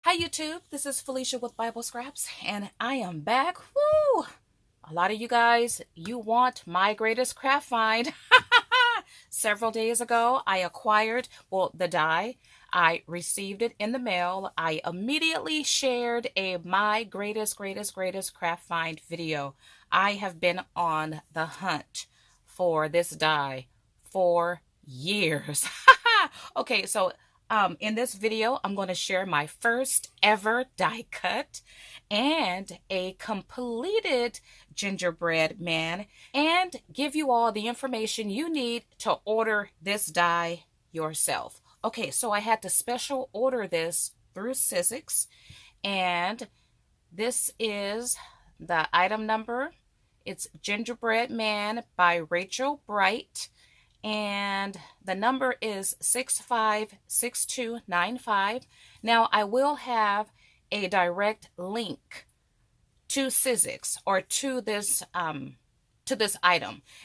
Hi YouTube, this is Felicia with Bible Scraps, and I am back. Woo! A lot of you guys, you want my greatest craft find. Several days ago, I acquired, the die. I received it in the mail. I immediately shared a my greatest craft find video. I have been on the hunt for this die for years. Okay, so in this video, I'm going to share my first ever die cut and a completed gingerbread man and give you all the information you need to order this die yourself. Okay, so I had to special order this through Sizzix, and this is the item number. It's Gingerbread Man by Rachel Bright, and the number is 656295. Now, I will have a direct link to Sizzix or to this item.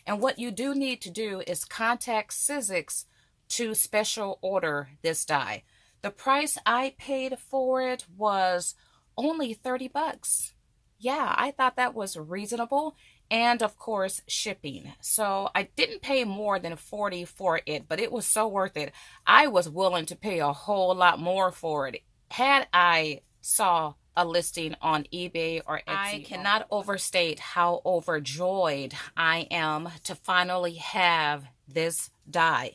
And what you do need to do is contact Sizzix to special order this die. The price I paid for it was only 30 bucks. Yeah, I thought that was reasonable. And of course, shipping. So I didn't pay more than 40 for it, but it was so worth it. I was willing to pay a whole lot more for it had I saw a listing on eBay or Etsy. I cannot overstate how overjoyed I am to finally have this die.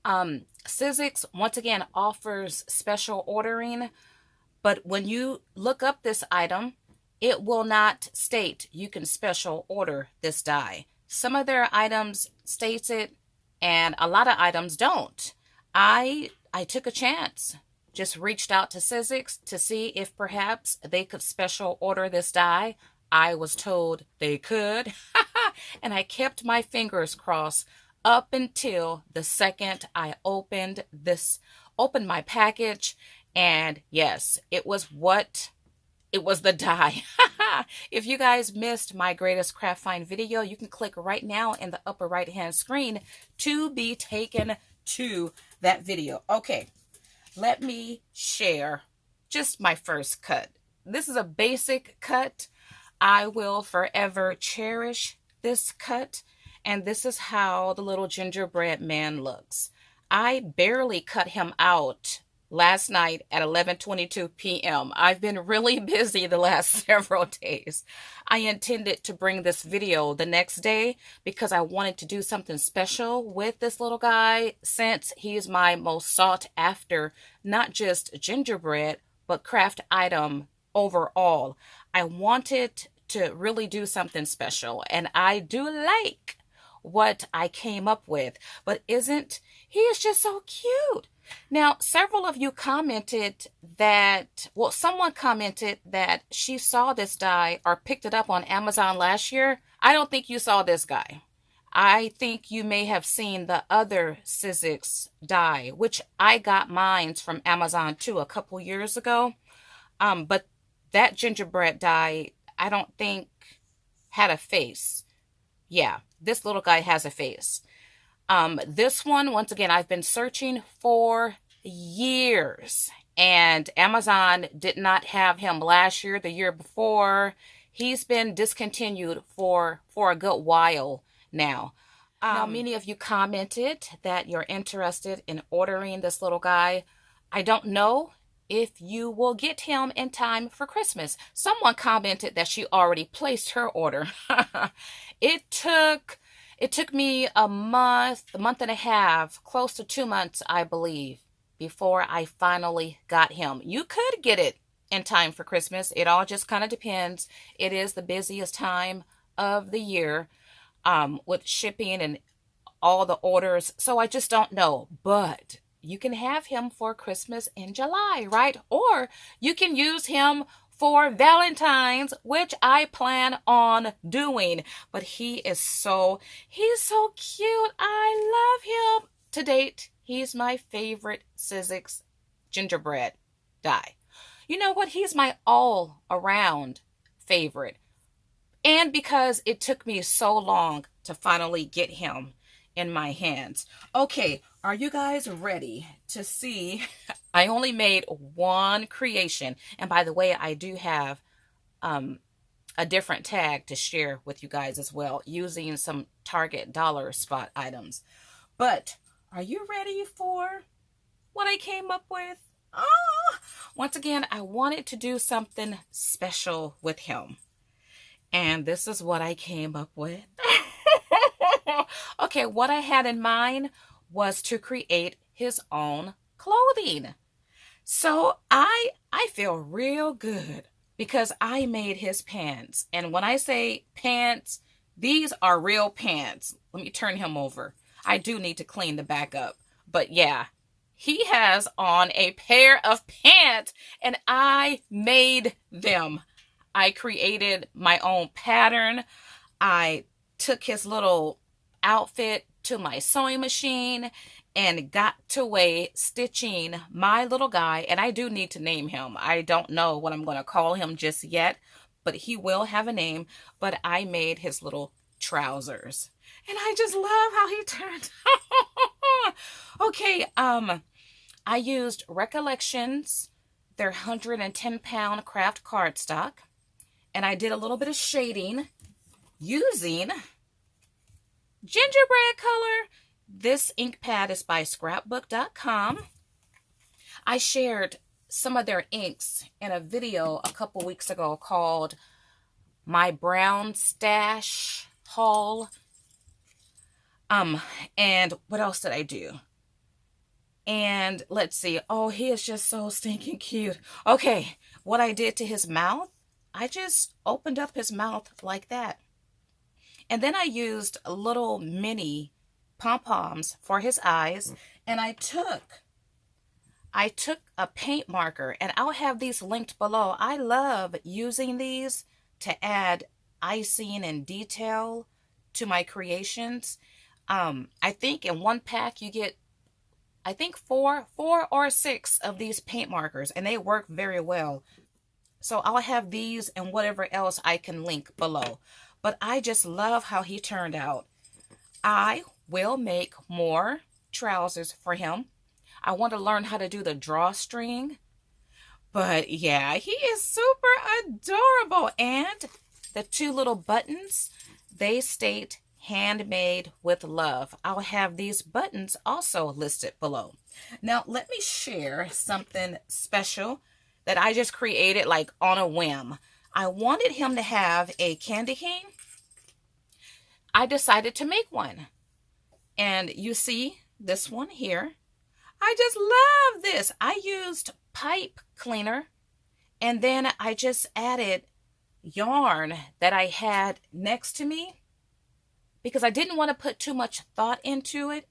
Sizzix, once again, offers special ordering, but when you look up this item, it will not state you can special order this die. Some of their items states it, and a lot of items don't. I took a chance. Just reached out to Sizzix to see if perhaps they could special order this die. I was told they could, and I kept my fingers crossed up until the second I opened my package, and yes, it was the die. If you guys missed my greatest craft find video, you can click right now in the upper right hand screen to be taken to that video. Okay, let me share just my first cut. This is a basic cut. I will forever cherish this cut, and this is how the little gingerbread man looks. I barely cut him out last night at 11:22 p.m. I've been really busy the last several days. I intended to bring this video the next day because I wanted to do something special with this little guy, since he's my most sought after, not just gingerbread, but craft item overall. I wanted to really do something special, and I do like what I came up with, but he is just so cute. Now, several of you commented that, someone commented that she saw this die or picked it up on Amazon last year. I don't think you saw this guy. I think you may have seen the other Sizzix die, which I got mine from Amazon too a couple years ago. But that gingerbread die, I don't think had a face. Yeah, this little guy has a face. This one, once again, I've been searching for years, and Amazon did not have him last year, the year before. He's been discontinued for a good while now. Now, many of you commented that you're interested in ordering this little guy. I don't know if you will get him in time for Christmas. Someone commented that she already placed her order. It took me a month and a half, close to 2 months, I believe, before I finally got him. You could get it in time for Christmas. It all just kind of depends. It is the busiest time of the year with shipping and all the orders. So I just don't know. But you can have him for Christmas in July, right? Or you can use him for Valentine's, which I plan on doing. But he's so cute. I love him. To date, he's my favorite Sizzix gingerbread die. You know what? He's my all-around favorite. And because it took me so long to finally get him in my hands. Okay, are you guys ready to see I only made one creation. And by the way, I do have um, a different tag to share with you guys as well using some Target dollar spot items. But are you ready for what I came up with? Oh, once again, I wanted to do something special with him. And this is what I came up with. Okay, what I had in mind was to create his own clothing. So I feel real good because I made his pants. And when I say pants, these are real pants. Let me turn him over. I do need to clean the back up. But yeah, he has on a pair of pants and I made them. I created my own pattern. I took his little outfit to my sewing machine and got to stitching my little guy. And I do need to name him. I don't know what I'm going to call him just yet, but he will have a name. But I made his little trousers. And I just love how he turned out. Okay, I used Recollections, their 110-pound craft cardstock. And I did a little bit of shading using gingerbread color. This ink pad is by scrapbook.com. I shared some of their inks in a video a couple weeks ago called My Brown Stash Haul. And what else did I do? And let's see. Oh, he is just so stinking cute. Okay, what I did to his mouth, I just opened up his mouth like that. And then I used little mini pom-poms for his eyes. And I took a paint marker, and I'll have these linked below. I love using these to add icing and detail to my creations. I think in one pack you get, I think four or six of these paint markers, and they work very well. So I'll have these and whatever else I can link below. But I just love how he turned out. I will make more trousers for him. I want to learn how to do the drawstring. But yeah, he is super adorable. And the two little buttons, they state handmade with love. I'll have these buttons also listed below. Now, let me share something special that I just created like on a whim. I wanted him to have a candy cane. I decided to make one. And you see this one here. I just love this. I used pipe cleaner and then I just added yarn that I had next to me because I didn't want to put too much thought into it.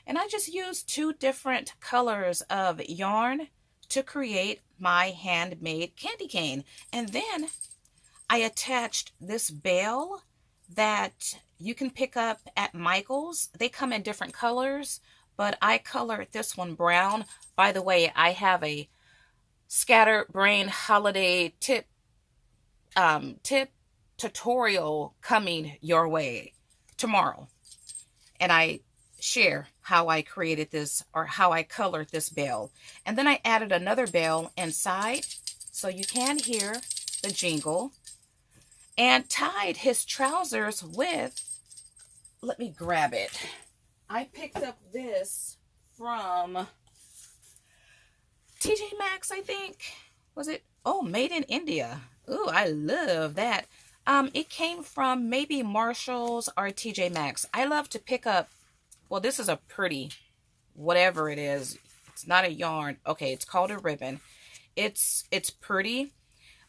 And I just used two different colors of yarn to create my handmade candy cane. And then I attached this bell that you can pick up at Michael's. They come in different colors, but I colored this one brown. By the way, I have a Scatterbrain holiday tip tutorial coming your way tomorrow. And I share how I created this or how I colored this bell. And then I added another bell inside so you can hear the jingle, and tied his trousers with, let me grab it. I picked up this from TJ Maxx, I think. Was it? Oh, made in India. Ooh, I love that. It came from maybe Marshall's or TJ Maxx. I love to pick up, well, this is a pretty, whatever it is. It's not a yarn. Okay, it's called a ribbon. It's pretty,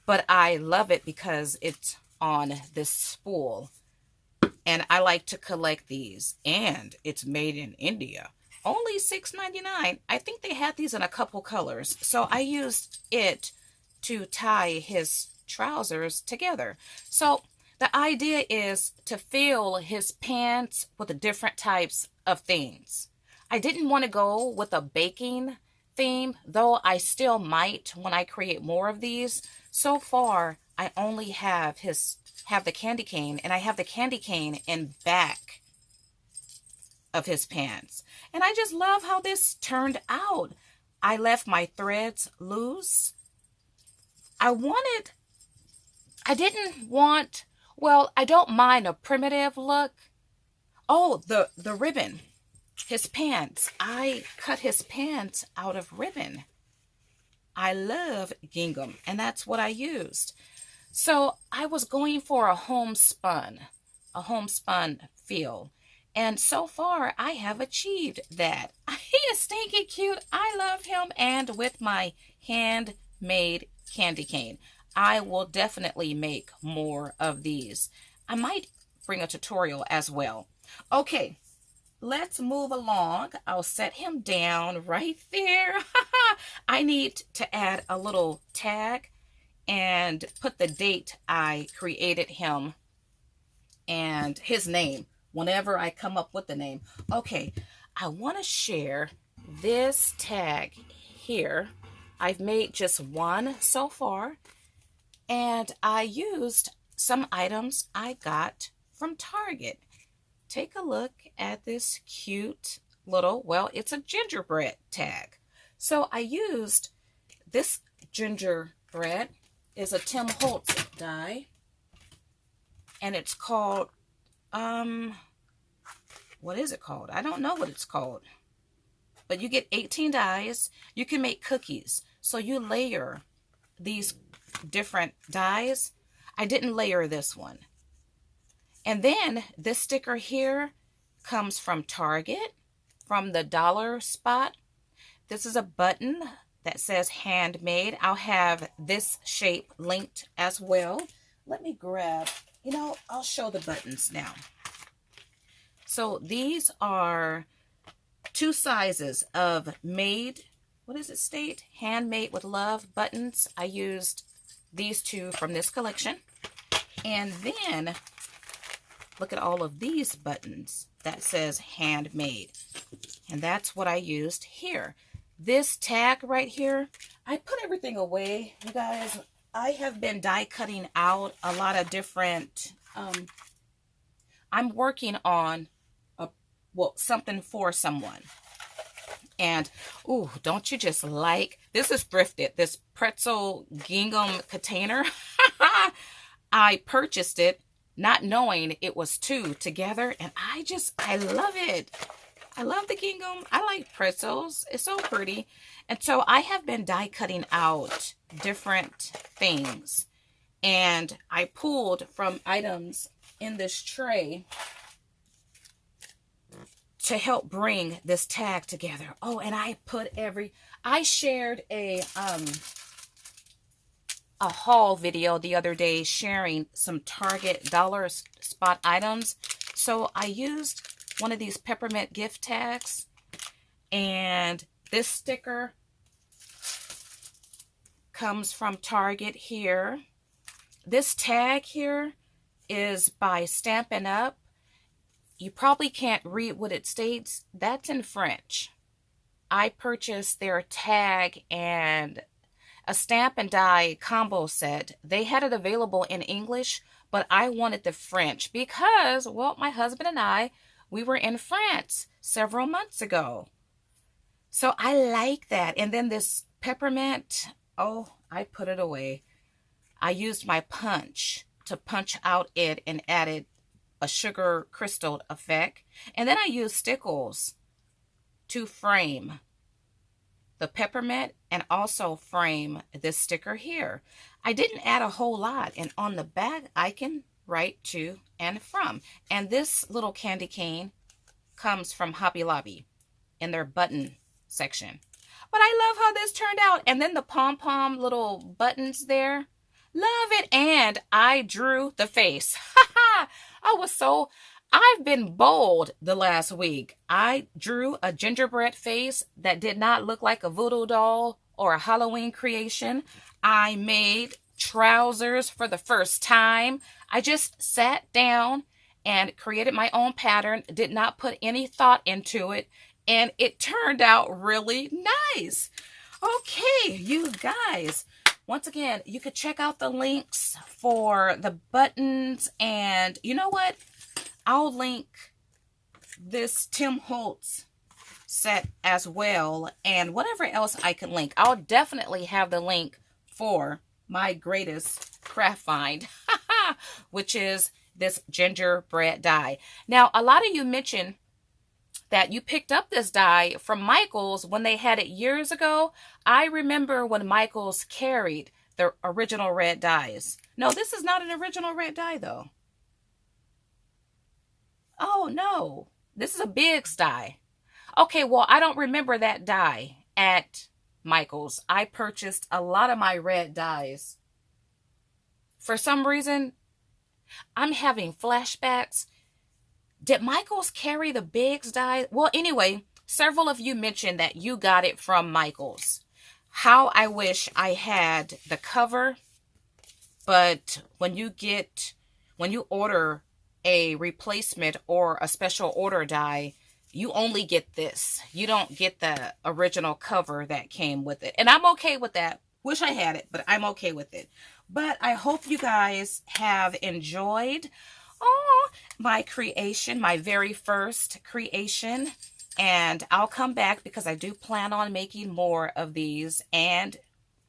but I love it because it's on this spool. And I like to collect these. And it's made in India. Only $6.99. I think they had these in a couple colors. So I used it to tie his trousers together. So the idea is to fill his pants with the different types of things. I didn't want to go with a baking theme, though I still might when I create more of these. So far, I only have the candy cane, and I have the candy cane in back of his pants. And I just love how this turned out. I left my threads loose. I didn't want, well, I don't mind a primitive look. Oh, the ribbon, his pants. I cut his pants out of ribbon. I love gingham, and that's what I used. So I was going for a homespun feel. And so far, I have achieved that. He is stinky cute. I love him. And with my handmade candy cane, I will definitely make more of these. I might bring a tutorial as well. Okay, let's move along. I'll set him down right there. I need to add a little tag and put the date I created him and his name whenever I come up with the name. Okay, I want to share this tag here. I've made just one so far, and I used some items I got from Target. Take a look at this cute little, well, it's a gingerbread tag. So I used this gingerbread is a Tim Holtz die, and it's called, what is it called? I don't know what it's called, but you get 18 dies. You can make cookies. So you layer these different dies. I didn't layer this one. And then this sticker here comes from Target, from the dollar spot. This is a button that says handmade. I'll have this shape linked as well. Let me grab, I'll show the buttons now. So these are two sizes of made, what does it state? Handmade with love buttons. I used these two from this collection. And then look at all of these buttons that says handmade. And that's what I used here. This tag right here, I put everything away, you guys. I have been die cutting out a lot of different, I'm working on something for someone. And, ooh, don't you just like, this is thrifted, this pretzel gingham container. I purchased it not knowing it was two together, and I love it. I love the gingham. I like pretzels. It's so pretty. And so I have been die cutting out different things, and I pulled from items in this tray to help bring this tag together. Oh, and I shared a haul video the other day sharing some Target dollar spot items. So I used one of these peppermint gift tags, and this sticker comes from Target here. This tag here is by Stampin' Up. You probably can't read what it states. That's in French. I purchased their tag and a stamp and die combo set. They had it available in English, but I wanted the French because, well, my husband and I, we were in France several months ago. So I like that. And then this peppermint, oh, I put it away. I used my punch to punch out it and added a sugar crystal effect. And then I used stickles to frame the peppermint and also frame this sticker here. I didn't add a whole lot, and on the back I can write to and from. And this little candy cane comes from Hobby Lobby in their button section. But I love how this turned out. And then the pom-pom little buttons there. Love it. And I drew the face. I've been bold the last week. I drew a gingerbread face that did not look like a voodoo doll or a Halloween creation. I made trousers for the first time. I just sat down and created my own pattern, did not put any thought into it, and it turned out really nice. Okay, you guys, once again, you could check out the links for the buttons, and you know what? I'll link this Tim Holtz set as well, and whatever else I can link. I'll definitely have the link for my greatest craft find, which is this gingerbread die. Now, a lot of you mentioned that you picked up this die from Michaels when they had it years ago. I remember when Michaels carried the original red dies. No, this is not an original red die though. Oh no, this is a Biggs die. Okay, well, I don't remember that die at Michaels. I purchased a lot of my red dies. For some reason, I'm having flashbacks. Did Michaels carry the Biggs die? Well, anyway, several of you mentioned that you got it from Michaels. How I wish I had the cover, but when you order a replacement or a special order die, you only get this. You don't get the original cover that came with it. And I'm okay with that. Wish I had it, but I'm okay with it. But I hope you guys have enjoyed my creation, my very first creation. And I'll come back because I do plan on making more of these and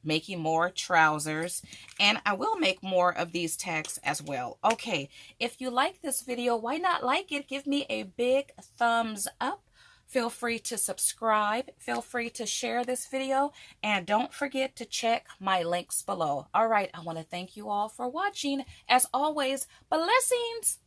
making more trousers, and I will make more of these tags as well. Okay, if you like this video, why not like it? Give me a big thumbs up. Feel free to subscribe. Feel free to share this video, and don't forget to check my links below. All right, I want to thank you all for watching. As always, blessings.